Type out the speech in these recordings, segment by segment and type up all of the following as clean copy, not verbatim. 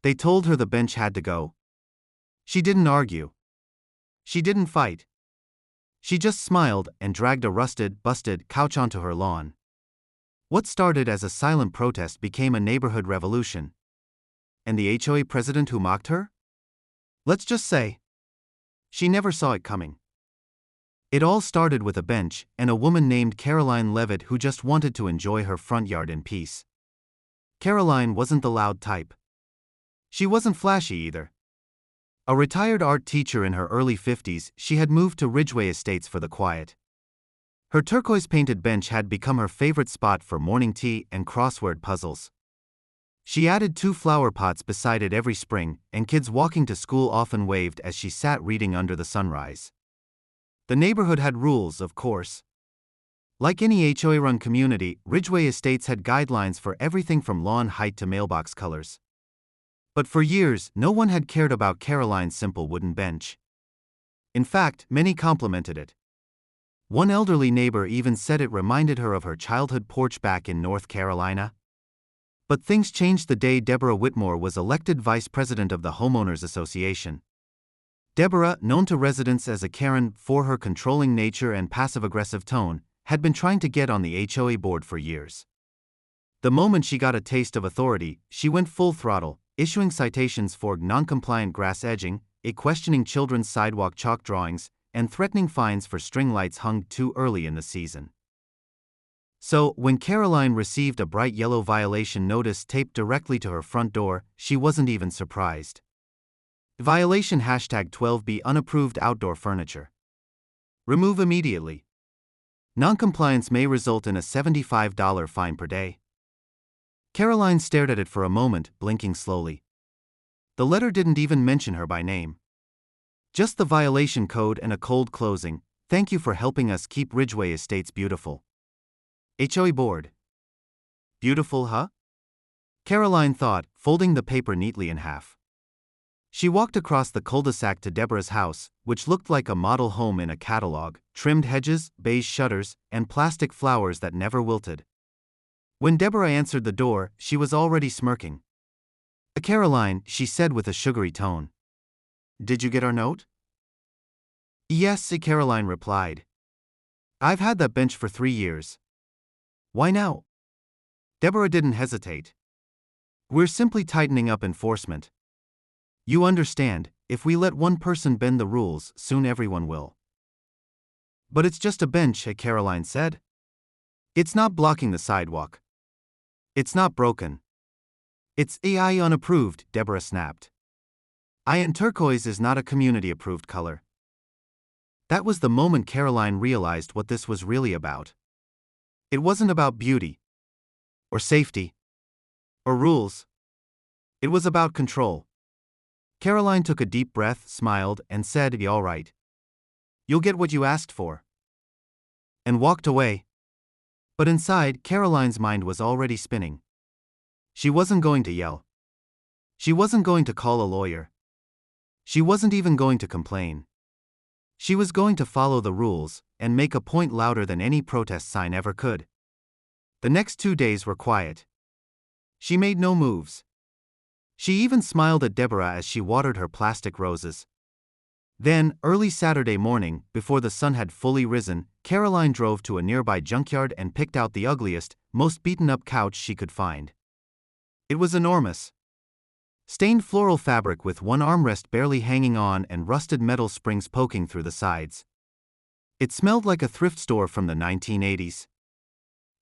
They told her the bench had to go. She didn't argue. She didn't fight. She just smiled and dragged a rusted, busted couch onto her lawn. What started as a silent protest became a neighborhood revolution. And the HOA president who mocked her? Let's just say, she never saw it coming. It all started with a bench and a woman named Karoline Leavitt who just wanted to enjoy her front yard in peace. Karoline wasn't the loud type. She wasn't flashy either. A retired art teacher in her early 50s, she had moved to Ridgeway Estates for the quiet. Her turquoise-painted bench had become her favorite spot for morning tea and crossword puzzles. She added 2 flower pots beside it every spring, and kids walking to school often waved as she sat reading under the sunrise. The neighborhood had rules, of course. Like any HOA-run community, Ridgeway Estates had guidelines for everything from lawn height to mailbox colors. But for years, no one had cared about Karoline's simple wooden bench. In fact, many complimented it. One elderly neighbor even said it reminded her of her childhood porch back in North Carolina. But things changed the day Deborah Whitmore was elected vice president of the Homeowners Association. Deborah, known to residents as a Karen for her controlling nature and passive-aggressive tone, had been trying to get on the HOA board for years. The moment she got a taste of authority, she went full throttle, issuing citations for non-compliant grass edging, questioning children's sidewalk chalk drawings, and threatening fines for string lights hung too early in the season. So, when Karoline received a bright yellow violation notice taped directly to her front door, she wasn't even surprised. Violation #12B unapproved outdoor furniture. Remove immediately. Noncompliance may result in a $75 fine per day. Karoline stared at it for a moment, blinking slowly. The letter didn't even mention her by name. Just the violation code and a cold closing. Thank you for helping us keep Ridgeway Estates beautiful. HOA board. Beautiful, huh? Karoline thought, folding the paper neatly in half. She walked across the cul-de-sac to Deborah's house, which looked like a model home in a catalog, trimmed hedges, beige shutters, and plastic flowers that never wilted. When Deborah answered the door, she was already smirking. Karoline, she said with a sugary tone. Did you get our note? Yes, Karoline replied. I've had that bench for 3 years. Why now? Deborah didn't hesitate. We're simply tightening up enforcement. You understand, if we let one person bend the rules, soon everyone will. But it's just a bench, Karoline said. It's not blocking the sidewalk. It's not broken. It's AI unapproved, Deborah snapped. Iron turquoise is not a community-approved color. That was the moment Karoline realized what this was really about. It wasn't about beauty, or safety, or rules. It was about control. Karoline took a deep breath, smiled, and said, "All right. You'll get what you asked for." And walked away. But inside, Karoline's mind was already spinning. She wasn't going to yell. She wasn't going to call a lawyer. She wasn't even going to complain. She was going to follow the rules and make a point louder than any protest sign ever could. The next 2 days were quiet. She made no moves. She even smiled at Deborah as she watered her plastic roses. Then, early Saturday morning, before the sun had fully risen, Karoline drove to a nearby junkyard and picked out the ugliest, most beaten-up couch she could find. It was enormous. Stained floral fabric with one armrest barely hanging on and rusted metal springs poking through the sides. It smelled like a thrift store from the 1980s.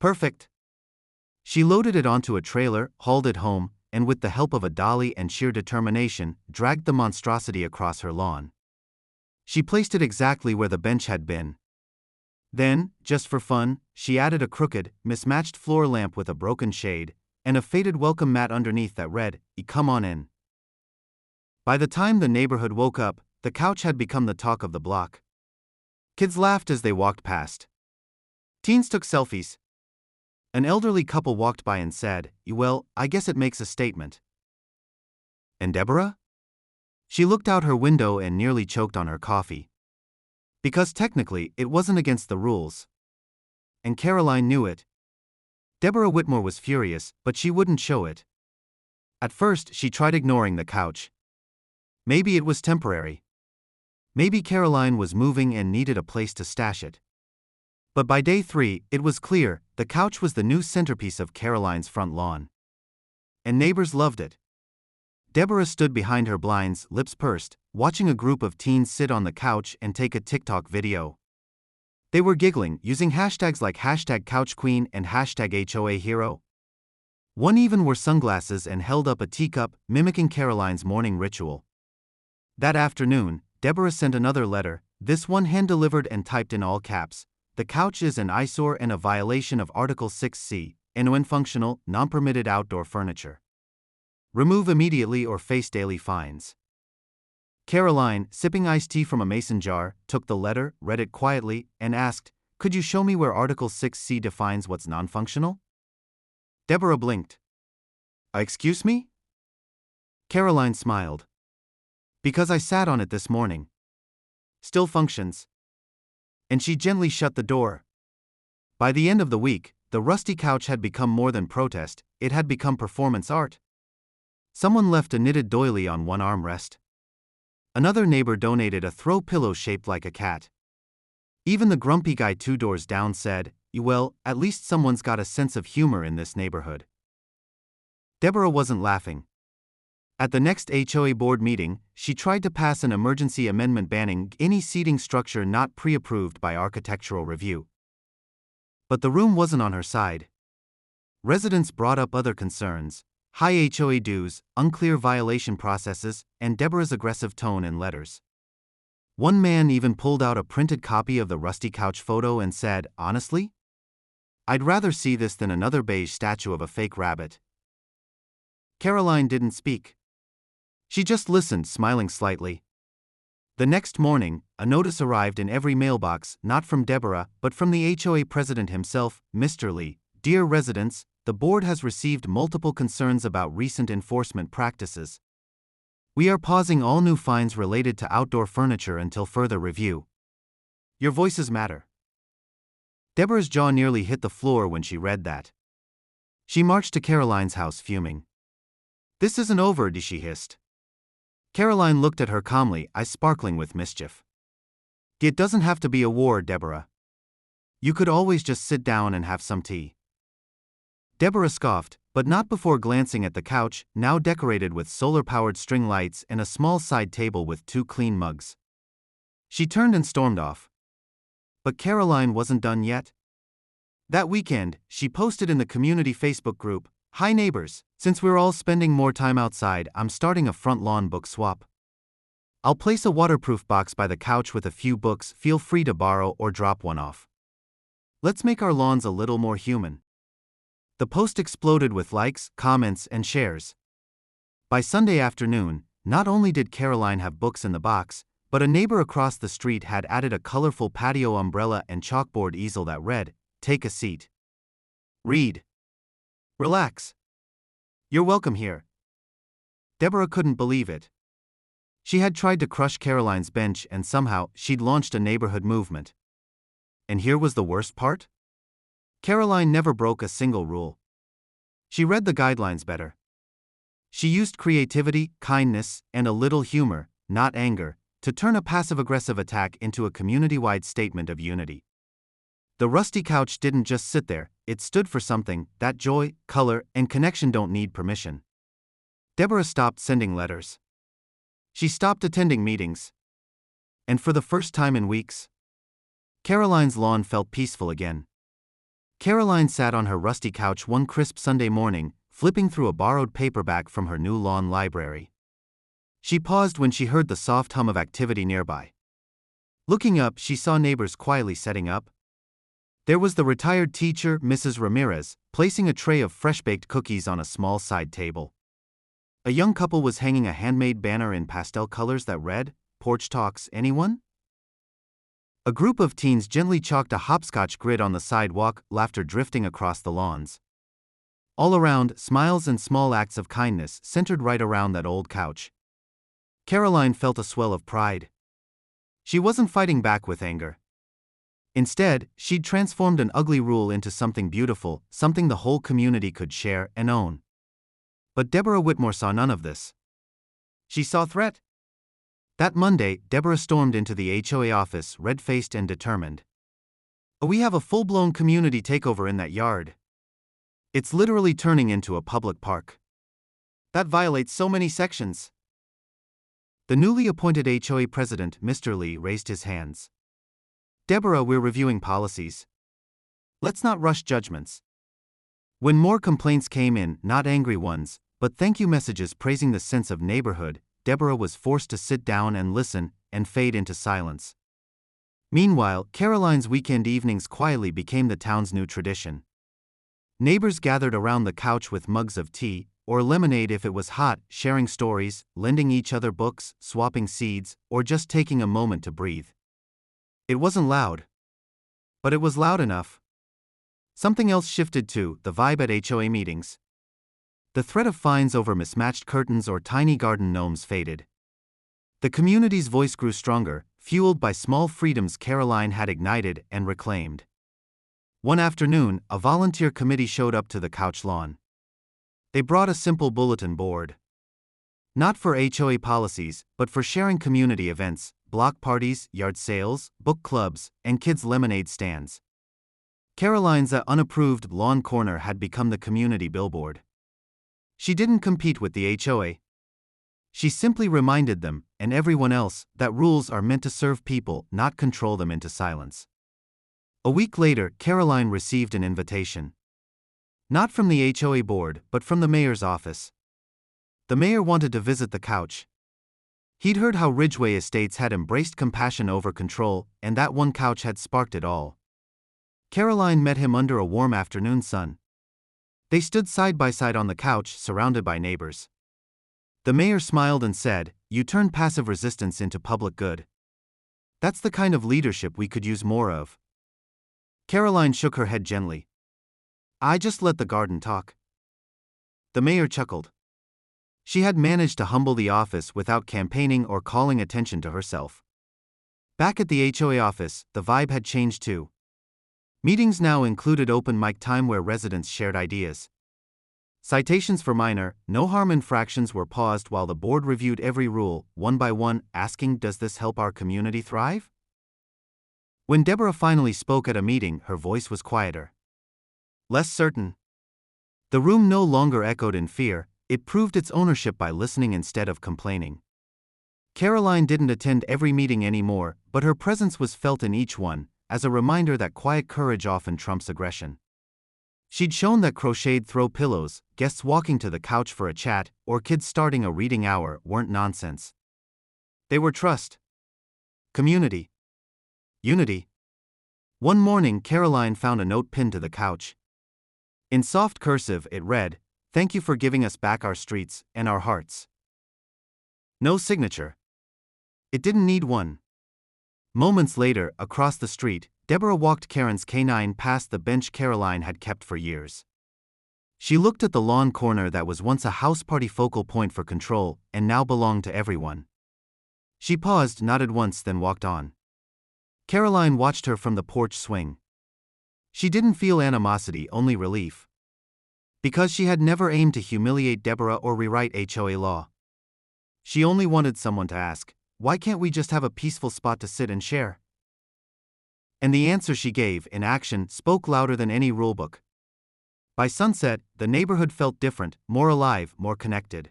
Perfect. She loaded it onto a trailer, hauled it home, and with the help of a dolly and sheer determination, dragged the monstrosity across her lawn. She placed it exactly where the bench had been. Then, just for fun, she added a crooked, mismatched floor lamp with a broken shade, and a faded welcome mat underneath that read, "Come on in." By the time the neighborhood woke up, the couch had become the talk of the block. Kids laughed as they walked past. Teens took selfies. An elderly couple walked by and said, "Well, I guess it makes a statement." And Deborah? She looked out her window and nearly choked on her coffee. Because technically, it wasn't against the rules. And Karoline knew it. Deborah Whitmore was furious, but she wouldn't show it. At first, she tried ignoring the couch. Maybe it was temporary. Maybe Karoline was moving and needed a place to stash it. But by day 3, it was clear the couch was the new centerpiece of Karoline's front lawn. And neighbors loved it. Deborah stood behind her blinds, lips pursed, watching a group of teens sit on the couch and take a TikTok video. They were giggling, using hashtags like #CouchQueen and #HOAHero. One even wore sunglasses and held up a teacup, mimicking Karoline's morning ritual. That afternoon, Deborah sent another letter, this one hand-delivered and typed in all caps. The couch is an eyesore and a violation of Article 6C, non-functional, non-permitted outdoor furniture. Remove immediately or face daily fines. Karoline, sipping iced tea from a mason jar, took the letter, read it quietly, and asked, "Could you show me where Article 6C defines what's non-functional?" Deborah blinked. Excuse me?" Karoline smiled. "Because I sat on it this morning. Still functions." And she gently shut the door. By the end of the week, the rusty couch had become more than protest, it had become performance art. Someone left a knitted doily on one armrest. Another neighbor donated a throw pillow shaped like a cat. Even the grumpy guy 2 doors down said, "Well, at least someone's got a sense of humor in this neighborhood." Deborah wasn't laughing. At the next HOA board meeting, she tried to pass an emergency amendment banning any seating structure not pre-approved by architectural review. But the room wasn't on her side. Residents brought up other concerns: high HOA dues, unclear violation processes, and Deborah's aggressive tone in letters. One man even pulled out a printed copy of the rusty couch photo and said, "Honestly? I'd rather see this than another beige statue of a fake rabbit." Karoline didn't speak. She just listened, smiling slightly. The next morning, a notice arrived in every mailbox, not from Deborah, but from the HOA president himself, Mr. Lee. "Dear residents, the board has received multiple concerns about recent enforcement practices. We are pausing all new fines related to outdoor furniture until further review. Your voices matter." Deborah's jaw nearly hit the floor when she read that. She marched to Karoline's house fuming. "This isn't over," she hissed. Karoline looked at her calmly, eyes sparkling with mischief. "It doesn't have to be a war, Deborah. You could always just sit down and have some tea." Deborah scoffed, but not before glancing at the couch, now decorated with solar-powered string lights and a small side table with 2 clean mugs. She turned and stormed off. But Karoline wasn't done yet. That weekend, she posted in the community Facebook group, "Hi neighbors, since we're all spending more time outside, I'm starting a front lawn book swap. I'll place a waterproof box by the couch with a few books, feel free to borrow or drop one off. Let's make our lawns a little more human." The post exploded with likes, comments, and shares. By Sunday afternoon, not only did Karoline have books in the box, but a neighbor across the street had added a colorful patio umbrella and chalkboard easel that read, "Take a seat. Read. Relax. You're welcome here." Deborah couldn't believe it. She had tried to crush Karoline's bench and somehow she'd launched a neighborhood movement. And here was the worst part? Karoline never broke a single rule. She read the guidelines better. She used creativity, kindness, and a little humor, not anger, to turn a passive-aggressive attack into a community-wide statement of unity. The rusty couch didn't just sit there, it stood for something. That joy, color, and connection don't need permission. Deborah stopped sending letters. She stopped attending meetings. And for the first time in weeks, Karoline's lawn felt peaceful again. Karoline sat on her rusty couch one crisp Sunday morning, flipping through a borrowed paperback from her new lawn library. She paused when she heard the soft hum of activity nearby. Looking up, she saw neighbors quietly setting up. There was the retired teacher, Mrs. Ramirez, placing a tray of fresh-baked cookies on a small side table. A young couple was hanging a handmade banner in pastel colors that read, "Porch Talks, anyone?" A group of teens gently chalked a hopscotch grid on the sidewalk, laughter drifting across the lawns. All around, smiles and small acts of kindness centered right around that old couch. Karoline felt a swell of pride. She wasn't fighting back with anger. Instead, she'd transformed an ugly rule into something beautiful, something the whole community could share and own. But Deborah Whitmore saw none of this. She saw threat. That Monday, Deborah stormed into the HOA office, red-faced and determined. We have a full-blown community takeover in that yard. It's literally turning into a public park. That violates so many sections. The newly appointed HOA president, Mr. Lee, raised his hands. Deborah, we're reviewing policies. Let's not rush judgments. When more complaints came in, not angry ones, but thank you messages praising the sense of neighborhood, Deborah was forced to sit down and listen, and fade into silence. Meanwhile, Karoline's weekend evenings quietly became the town's new tradition. Neighbors gathered around the couch with mugs of tea, or lemonade if it was hot, sharing stories, lending each other books, swapping seeds, or just taking a moment to breathe. It wasn't loud. But it was loud enough. Something else shifted too, the vibe at HOA meetings. The threat of fines over mismatched curtains or tiny garden gnomes faded. The community's voice grew stronger, fueled by small freedoms Karoline had ignited and reclaimed. One afternoon, a volunteer committee showed up to the couch lawn. They brought a simple bulletin board. Not for HOA policies, but for sharing community events, block parties, yard sales, book clubs, and kids' lemonade stands. Karoline's unapproved lawn corner had become the community billboard. She didn't compete with the HOA. She simply reminded them, and everyone else, that rules are meant to serve people, not control them into silence. A week later, Karoline received an invitation. Not from the HOA board, but from the mayor's office. The mayor wanted to visit the couch. He'd heard how Ridgeway Estates had embraced compassion over control, and that one couch had sparked it all. Karoline met him under a warm afternoon sun. They stood side by side on the couch, surrounded by neighbors. The mayor smiled and said, "You turned passive resistance into public good. That's the kind of leadership we could use more of." Karoline shook her head gently. "I just let the garden talk." The mayor chuckled. She had managed to humble the office without campaigning or calling attention to herself. Back at the HOA office, the vibe had changed too. Meetings now included open mic time where residents shared ideas. Citations for minor, no-harm infractions were paused while the board reviewed every rule, one by one, asking, "Does this help our community thrive?" When Deborah finally spoke at a meeting, her voice was quieter. Less certain. The room no longer echoed in fear, it proved its ownership by listening instead of complaining. Karoline didn't attend every meeting anymore, but her presence was felt in each one, as a reminder that quiet courage often trumps aggression. She'd shown that crocheted throw pillows, guests walking to the couch for a chat, or kids starting a reading hour weren't nonsense. They were trust. Community. Unity. One morning, Karoline found a note pinned to the couch. In soft cursive, it read, "Thank you for giving us back our streets and our hearts." No signature. It didn't need one. Moments later, across the street, Deborah walked Karen's canine past the bench Karoline had kept for years. She looked at the lawn corner that was once a house party focal point for control, and now belonged to everyone. She paused, nodded once, then walked on. Karoline watched her from the porch swing. She didn't feel animosity, only relief. Because she had never aimed to humiliate Deborah or rewrite HOA law. She only wanted someone to ask, "Why can't we just have a peaceful spot to sit and share?" And the answer she gave, in action, spoke louder than any rulebook. By sunset, the neighborhood felt different, more alive, more connected.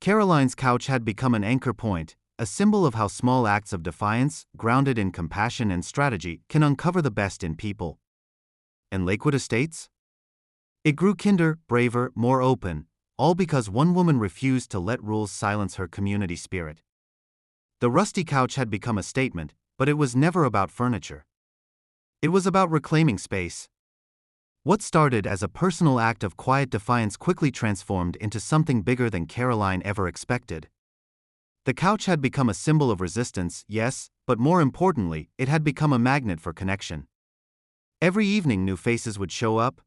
Karoline's couch had become an anchor point, a symbol of how small acts of defiance, grounded in compassion and strategy, can uncover the best in people. And Lakewood Estates? It grew kinder, braver, more open, all because one woman refused to let rules silence her community spirit. The rusty couch had become a statement, but it was never about furniture. It was about reclaiming space. What started as a personal act of quiet defiance quickly transformed into something bigger than Karoline ever expected. The couch had become a symbol of resistance, yes, but more importantly, it had become a magnet for connection. Every evening new faces would show up.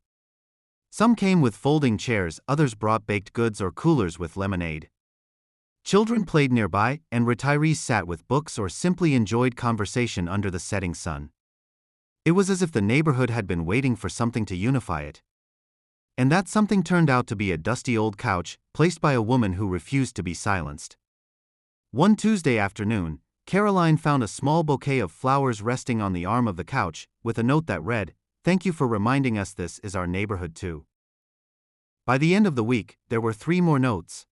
Some came with folding chairs, others brought baked goods or coolers with lemonade. Children played nearby, and retirees sat with books or simply enjoyed conversation under the setting sun. It was as if the neighborhood had been waiting for something to unify it. And that something turned out to be a dusty old couch, placed by a woman who refused to be silenced. One Tuesday afternoon, Karoline found a small bouquet of flowers resting on the arm of the couch, with a note that read, "Thank you for reminding us this is our neighborhood too." By the end of the week, there were 3 more notes.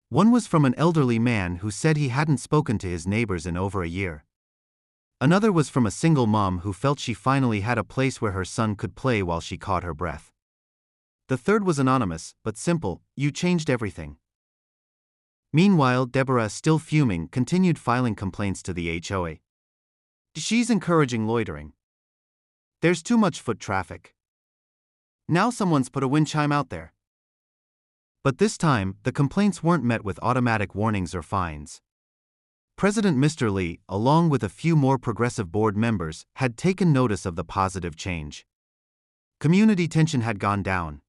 One was from an elderly man who said he hadn't spoken to his neighbors in over a year. Another was from a single mom who felt she finally had a place where her son could play while she caught her breath. The third was anonymous, but simple: "You changed everything." Meanwhile, Deborah, still fuming, continued filing complaints to the HOA. "She's encouraging loitering. There's too much foot traffic. Now someone's put a wind chime out there." But this time, the complaints weren't met with automatic warnings or fines. President Mr. Lee, along with a few more progressive board members, had taken notice of the positive change. Community tension had gone down.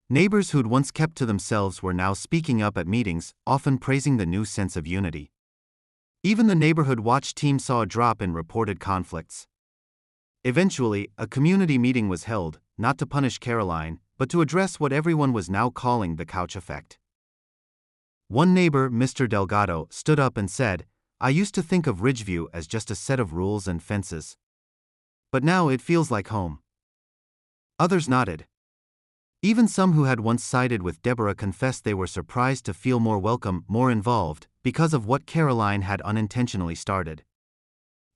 Neighbors who'd once kept to themselves were now speaking up at meetings, often praising the new sense of unity. Even the neighborhood watch team saw a drop in reported conflicts. Eventually, a community meeting was held, not to punish Karoline, but to address what everyone was now calling the couch effect. One neighbor, Mr. Delgado, stood up and said, "I used to think of Ridgeview as just a set of rules and fences. But now it feels like home." Others nodded. Even some who had once sided with Deborah confessed they were surprised to feel more welcome, more involved, because of what Karoline had unintentionally started.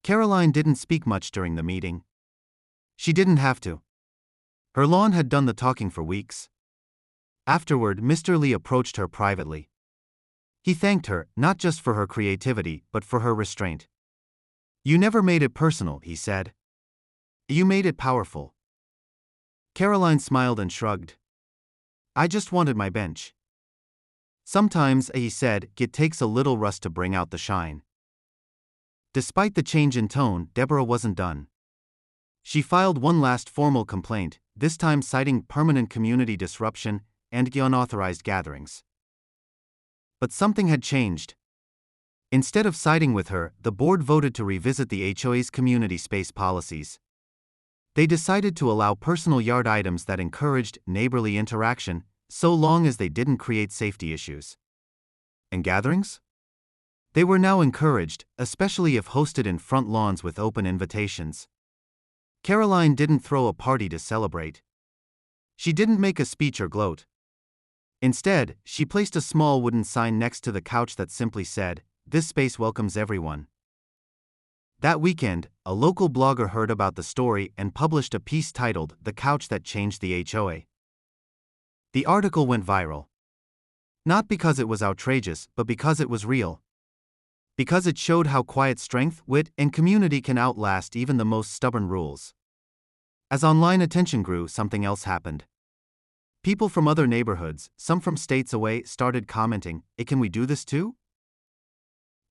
Karoline didn't speak much during the meeting. She didn't have to. Her lawn had done the talking for weeks. Afterward, Mr. Lee approached her privately. He thanked her, not just for her creativity, but for her restraint. "You never made it personal," he said. "You made it powerful." Karoline smiled and shrugged. "I just wanted my bench." "Sometimes," he said, "it takes a little rust to bring out the shine." Despite the change in tone, Deborah wasn't done. She filed one last formal complaint, this time citing permanent community disruption and unauthorized gatherings. But something had changed. Instead of siding with her, the board voted to revisit the HOA's community space policies. They decided to allow personal yard items that encouraged neighborly interaction, so long as they didn't create safety issues. And gatherings? They were now encouraged, especially if hosted in front lawns with open invitations. Karoline didn't throw a party to celebrate. She didn't make a speech or gloat. Instead, she placed a small wooden sign next to the couch that simply said, "This space welcomes everyone." That weekend, a local blogger heard about the story and published a piece titled, "The Couch That Changed the HOA." The article went viral. Not because it was outrageous, but because it was real. Because it showed how quiet strength, wit, and community can outlast even the most stubborn rules. As online attention grew, something else happened. People from other neighborhoods, some from states away, started commenting, "Can we do this too?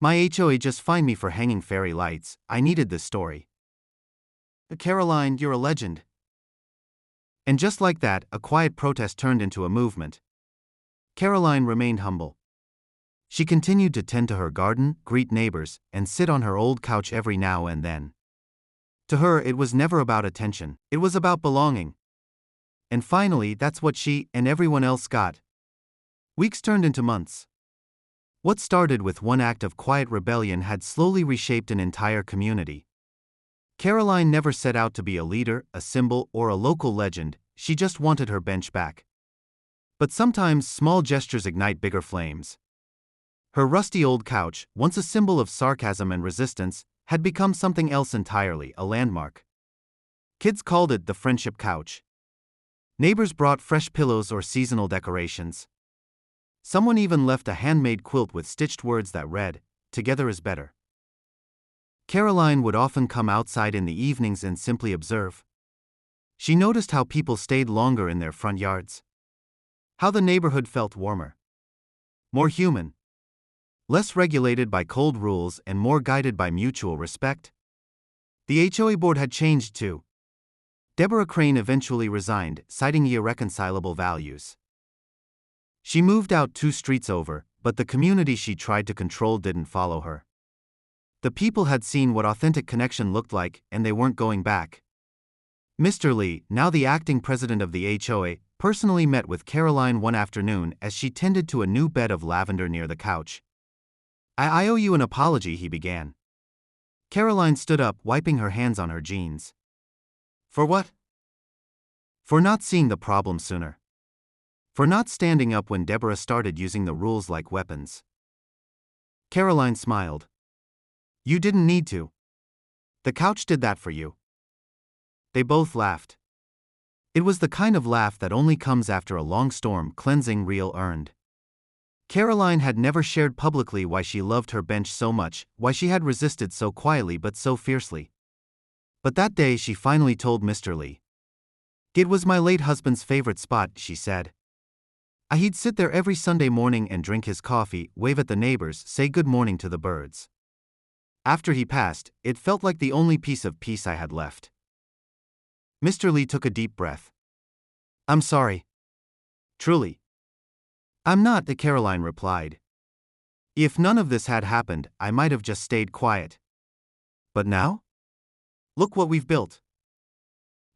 My HOA just fined me for hanging fairy lights. I needed this story." "Karoline, you're a legend." And just like that, a quiet protest turned into a movement. Karoline remained humble. She continued to tend to her garden, greet neighbors, and sit on her old couch every now and then. To her, it was never about attention, it was about belonging. And finally, that's what she and everyone else got. Weeks turned into months. What started with one act of quiet rebellion had slowly reshaped an entire community. Karoline never set out to be a leader, a symbol, or a local legend, she just wanted her bench back. But sometimes small gestures ignite bigger flames. Her rusty old couch, once a symbol of sarcasm and resistance, had become something else entirely, a landmark. Kids called it the friendship couch. Neighbors brought fresh pillows or seasonal decorations. Someone even left a handmade quilt with stitched words that read, "Together is better." Karoline would often come outside in the evenings and simply observe. She noticed how people stayed longer in their front yards. How the neighborhood felt warmer. More human. Less regulated by cold rules and more guided by mutual respect. The HOA board had changed too. Deborah Crane eventually resigned, citing irreconcilable values. She moved out 2 streets over, but the community she tried to control didn't follow her. The people had seen what authentic connection looked like, and they weren't going back. Mr. Lee, now the acting president of the HOA, personally met with Karoline one afternoon as she tended to a new bed of lavender near the couch. I owe you an apology, he began. Karoline stood up, wiping her hands on her jeans. For what? For not seeing the problem sooner. For not standing up when Deborah started using the rules like weapons. Karoline smiled. You didn't need to. The couch did that for you. They both laughed. It was the kind of laugh that only comes after a long storm, cleansing, real earned. Karoline had never shared publicly why she loved her bench so much, why she had resisted so quietly but so fiercely. But that day she finally told Mr. Lee. It was my late husband's favorite spot, she said. He'd sit there every Sunday morning and drink his coffee, wave at the neighbors, say good morning to the birds. After he passed, it felt like the only piece of peace I had left. Mr. Lee took a deep breath. I'm sorry. Truly. I'm not, Karoline replied. If none of this had happened, I might have just stayed quiet. But now? Look what we've built.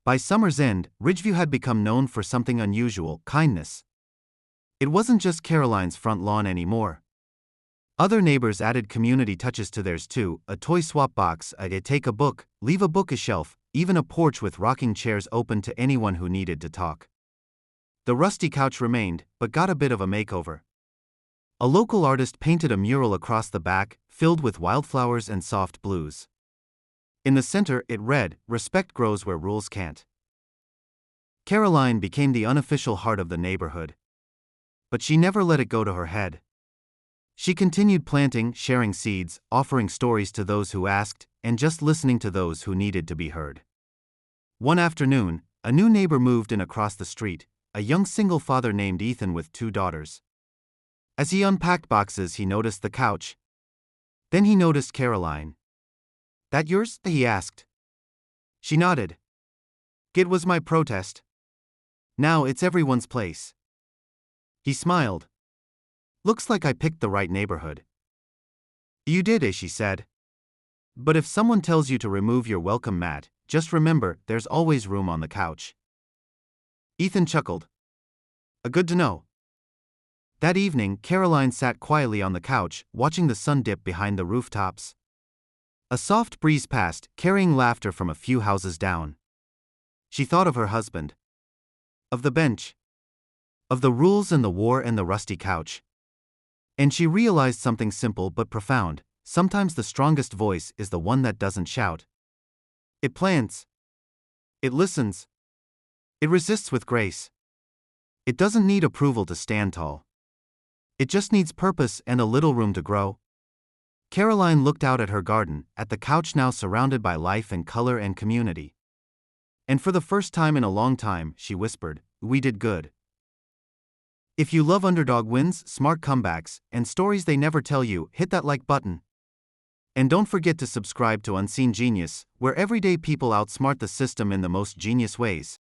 By summer's end, Ridgeview had become known for something unusual, kindness. It wasn't just Karoline's front lawn anymore. Other neighbors added community touches to theirs too, a toy swap box, a take a book, leave a book, a shelf, even a porch with rocking chairs open to anyone who needed to talk. The rusty couch remained, but got a bit of a makeover. A local artist painted a mural across the back, filled with wildflowers and soft blues. In the center, it read, "Respect grows where rules can't." Karoline became the unofficial heart of the neighborhood. But she never let it go to her head. She continued planting, sharing seeds, offering stories to those who asked, and just listening to those who needed to be heard. One afternoon, a new neighbor moved in across the street, a young single father named Ethan with 2 daughters. As he unpacked boxes, he noticed the couch. Then he noticed Karoline. That yours? He asked. She nodded. It was my protest. Now it's everyone's place. He smiled. Looks like I picked the right neighborhood. You did, she said. But if someone tells you to remove your welcome mat, just remember, there's always room on the couch. Ethan chuckled. Good to know. That evening, Karoline sat quietly on the couch, watching the sun dip behind the rooftops. A soft breeze passed, carrying laughter from a few houses down. She thought of her husband. Of the bench. Of the rules and the war and the rusty couch. And she realized something simple but profound: sometimes the strongest voice is the one that doesn't shout. It plants. It listens. It resists with grace. It doesn't need approval to stand tall. It just needs purpose and a little room to grow. Karoline looked out at her garden, at the couch now surrounded by life and color and community. And for the first time in a long time, she whispered, "We did good." If you love underdog wins, smart comebacks, and stories they never tell you, hit that like button. And don't forget to subscribe to Unseen Genius, where everyday people outsmart the system in the most genius ways.